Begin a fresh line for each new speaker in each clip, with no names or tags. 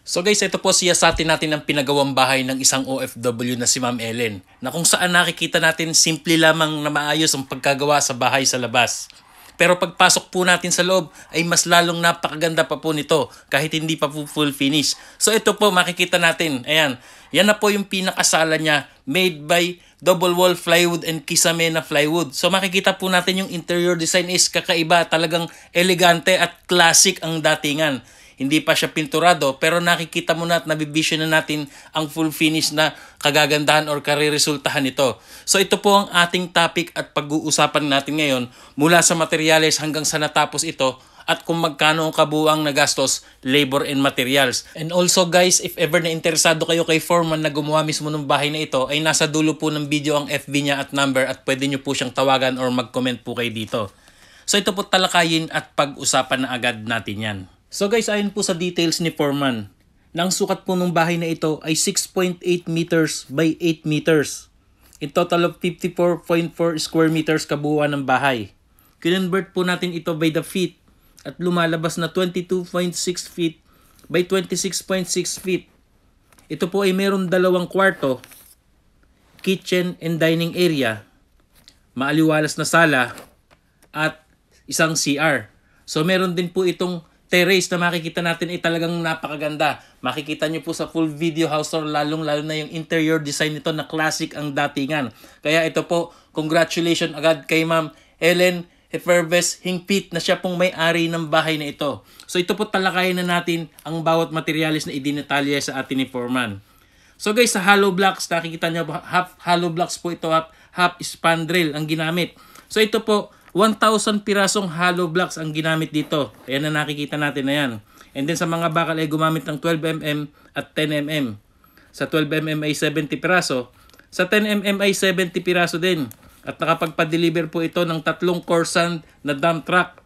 So guys, ito po siyasatin natin ang pinagawang bahay ng isang OFW na si Ma'am Ellen, na kung saan nakikita natin simple lamang na maayos ang pagkagawa sa bahay sa labas. Pero pagpasok po natin sa loob ay mas lalong napakaganda pa po nito kahit hindi pa po full finish. So ito po makikita natin, ayan, yan na po yung pinakasala niya, made by double wall plywood and kisame na plywood. So makikita po natin yung interior design is kakaiba, talagang elegante at classic ang datingan. Hindi pa siya pinturado pero nakikita mo na at nabivision na natin ang full finish na kagagandahan or kariresultahan nito. So ito po ang ating topic at pag-uusapan natin ngayon mula sa materyales hanggang sa natapos ito at kung magkano ang kabuuang nagastos, labor and materials. And also guys, if ever na interesado kayo kay foreman na gumawa mismo ng bahay na ito, ay nasa dulo po ng video ang FB niya at number at pwede nyo po siyang tawagan or mag-comment po kayo dito. So ito po talakayin at pag-usapan na agad natin yan. So guys, ayon po sa details ni foreman, na ang sukat po ng bahay na ito ay 6.8 meters by 8 meters. In total of 54.4 square meters kabuuan ng bahay. Kinonvert po natin ito by the feet at lumalabas na 22.6 feet by 26.6 feet. Ito po ay meron dalawang kwarto, kitchen and dining area, maaliwalas na sala, at isang CR. So meron din po itong terrace na makikita natin ay talagang napakaganda. Makikita nyo po sa full video house tour lalong-lalo na yung interior design nito na classic ang datingan. Kaya ito po, congratulations agad kay Ma'am Ellen Eferves Hingpit na siya pong may-ari ng bahay na ito. So ito po talakayin na natin ang bawat materialis na idinitalya sa atin ni foreman. So guys, sa hollow blocks, nakikita nyo half hollow blocks po ito at half spandrel ang ginamit. So ito po, 1,000 pirasong hollow blocks ang ginamit dito. Ayan na nakikita natin na yan. And then sa mga bakal ay gumamit ng 12mm at 10mm. Sa 12mm ay 70 piraso. Sa 10mm ay 70 piraso din. At nakapagpa-deliver po ito ng 3 core sand na dump truck.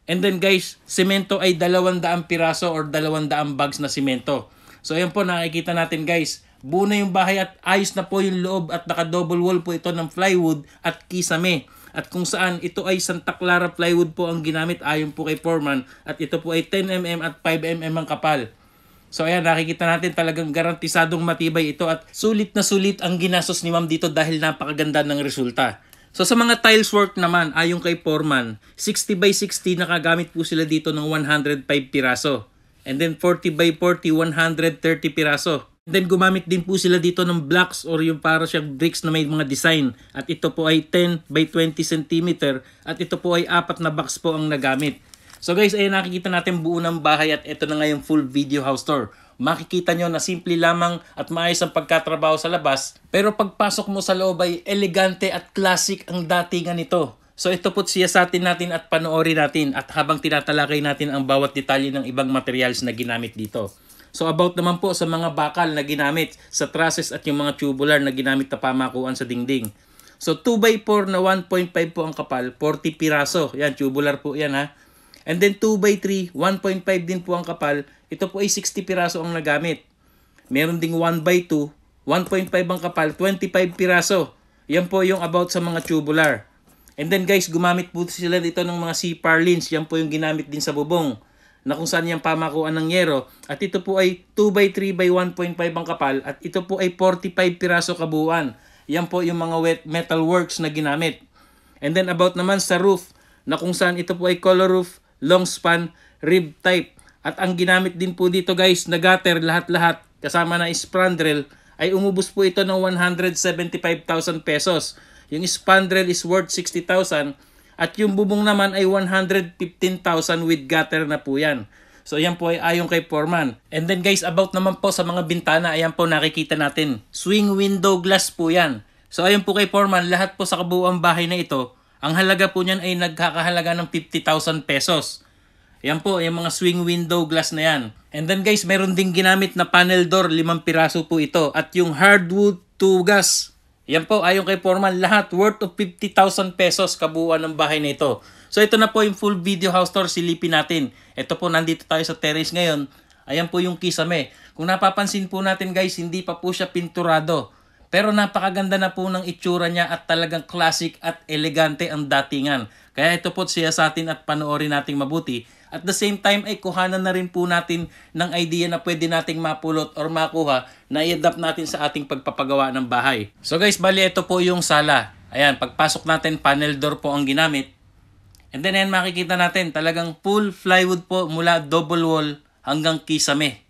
And then guys, semento ay 200 piraso or 200 bags na semento. So ayan po nakikita natin guys. Buo na yung bahay at ayos na po yung loob at naka-double wall po ito ng plywood at kisame. At kung saan ito ay Santa Clara plywood po ang ginamit ayon po kay foreman at ito po ay 10mm at 5mm ang kapal. So ayan, nakikita natin talagang garantisadong matibay ito at sulit na sulit ang ginastos ni ma'am dito dahil napakaganda ng resulta. So sa mga tiles work naman ayon kay foreman, 60 by 60 nakagamit po sila dito ng 105 piraso. And then 40 by 40, 130 piraso. Then gumamit din po sila dito ng blocks or yung para siyang bricks na may mga design. At ito po ay 10 by 20 cm at ito po ay 4 na box po ang nagamit. So guys, ay nakikita natin buo ng bahay at ito na nga yung full video house tour. Makikita nyo na simple lamang at maayos ang pagkatrabaho sa labas. Pero pagpasok mo sa loob ay elegante at classic ang datingan nito. So ito po siyasatin natin at panoorin natin at habang tinatalakay natin ang bawat detalye ng ibang materials na ginamit dito. So about naman po sa mga bakal na ginamit sa trusses at yung mga tubular na ginamit na pamakuan sa dingding. So 2x4 na 1.5 po ang kapal, 40 piraso. Yan, tubular po yan ha. And then 2x3, 1.5 din po ang kapal. Ito po ay 60 piraso ang nagamit. Meron ding 1x2, 1.5 ang kapal, 25 piraso. Yan po yung about sa mga tubular. And then guys, gumamit po sila dito ng mga C-purlins. Yan po yung ginamit din sa bubong na kung saan yung pamakuan ng yero. At ito po ay 2x3 by 1.5 ang kapal at ito po ay 45 piraso kabuuan. Yan po yung mga wet metal works na ginamit. And then about naman sa roof na kung saan ito po ay color roof, long span, rib type. At ang ginamit din po dito guys na gutter lahat-lahat kasama na spandrel ay umubos po ito ng 175,000 pesos. Yung spandrel is worth 60,000. At yung bubong naman ay 115,000 with gutter na po yan. So ayan po ay ayon kay foreman. And then guys, about naman po sa mga bintana, ayan po nakikita natin. Swing window glass po yan. So ayan po kay foreman, lahat po sa kabuuang bahay na ito, ang halaga po niyan ay nagkakahalaga ng 50,000 pesos. Ayan po, yung mga swing window glass na yan. And then guys, meron ding ginamit na panel door, 5 piraso po ito. At yung hardwood tugas. Yan po, ayon kay foreman, lahat worth of 50,000 pesos kabuuan ng bahay na ito. So ito na po yung full video house tour, silipin natin. Ito po, nandito tayo sa terrace ngayon. Ayan po yung kisame. Kung napapansin po natin guys, hindi pa po siya pinturado. Pero napakaganda na po ng itsura niya at talagang classic at elegante ang datingan. Kaya ito po siya sa atin at panoorin nating mabuti. At the same time ay kuhanan na rin po natin ng idea na pwede nating mapulot or makuha na i-adapt natin sa ating pagpapagawa ng bahay. So guys, bali ito po yung sala. Ayan, pagpasok natin, panel door po ang ginamit. And then ayan, makikita natin talagang full plywood po mula double wall hanggang kisame.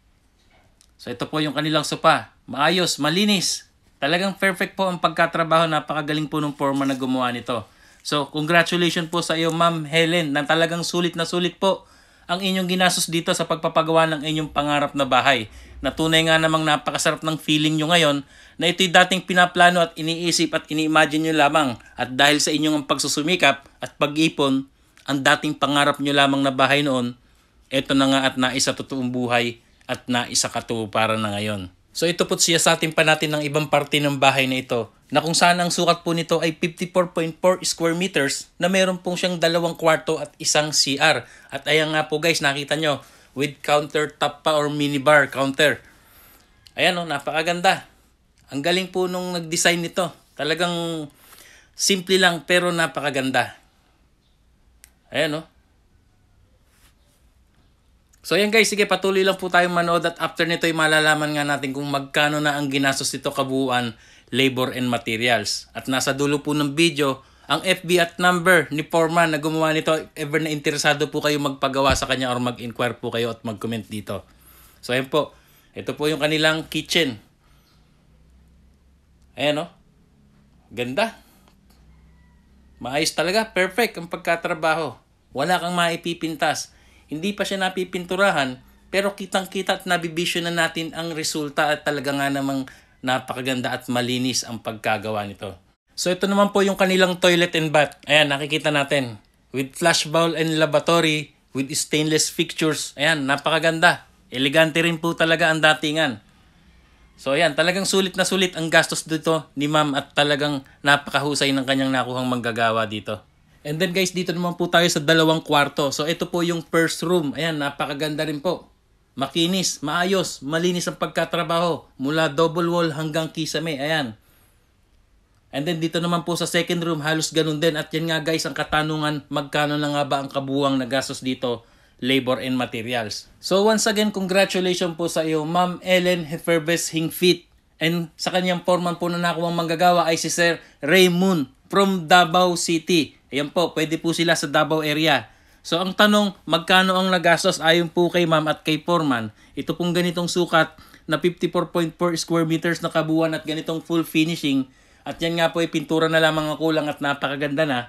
So ito po yung kanilang sopa. Maayos, malinis. Talagang perfect po ang pagkatrabaho. Napakagaling po ng foreman na gumawa nito. So congratulations po sa iyo Ma'am Helen na talagang sulit na sulit po ang inyong ginastos dito sa pagpapagawa ng inyong pangarap na bahay. Na tunay nga namang napakasarap ng feeling nyo ngayon na ito'y dating pinaplano at iniisip at ini-imagine nyo lamang. At dahil sa inyong pagsusumikap at pag-ipon, ang dating pangarap nyo lamang na bahay noon, eto na nga at naisa totoong buhay at naisa katuparan na ngayon. So ito po siya sa atin pa natin ng ibang parte ng bahay na ito na kung saan ang sukat po nito ay 54.4 square meters na meron pong siyang 2 kwarto at isang CR. At ayan nga po guys, nakita nyo with countertop pa or minibar counter. Ayan o, napakaganda. Ang galing po nung nag-design nito. Talagang simple lang pero napakaganda. Ayan o. So yan guys, sige patuloy lang po tayong manood at after nito ay malalaman nga natin kung magkano na ang ginastos nito kabuuan, labor and materials. At nasa dulo po ng video, ang FB at number ni foreman na gumawa nito if ever na interesado po kayo magpagawa sa kanya or mag-inquire po kayo at mag-comment dito. So ayan po, ito po yung kanilang kitchen. Ayan o, ganda. Maayos talaga, perfect ang pagkatrabaho. Wala kang maipipintas. Hindi pa siya napipinturahan, pero kitang-kita at nabibisyon na natin ang resulta at talaga nga namang napakaganda at malinis ang pagkagawa nito. So ito naman po yung kanilang toilet and bath. Ayan, nakikita natin. With flush bowl and lavatory, with stainless fixtures. Ayan, napakaganda. Elegante rin po talaga ang datingan. So ayan, talagang sulit na sulit ang gastos dito ni ma'am at talagang napakahusay ng kanyang nakuhang manggagawa dito. And then guys, dito naman po tayo sa 2 kwarto. So ito po yung first room. Ayan, napakaganda rin po. Makinis, maayos, malinis ang pagkatrabaho. Mula double wall hanggang kisame. Ayan. And then dito naman po sa second room, halos ganun din. At yan nga guys, ang katanungan, magkano na nga ba ang kabuuang nagastos dito? Labor and materials. So once again, congratulations po sa iyo, Ma'am Ellen Heferbes Hingfit. And sa kanyang foreman po na nakuha manggagawa ay si Sir Raymond from Davao City. Ayan po, pwede po sila sa Davao area. So ang tanong, magkano ang nagastos ayon po kay ma'am at kay foreman? Ito pong ganitong sukat na 54.4 square meters na kabuuan at ganitong full finishing. At yan nga po ay pintura na lamang ang kulang at napakaganda na.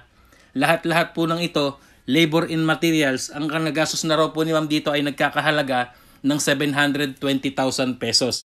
Lahat-lahat po ng ito, labor and materials, ang nagastos na raw po ni ma'am dito ay nagkakahalaga ng 720,000 pesos.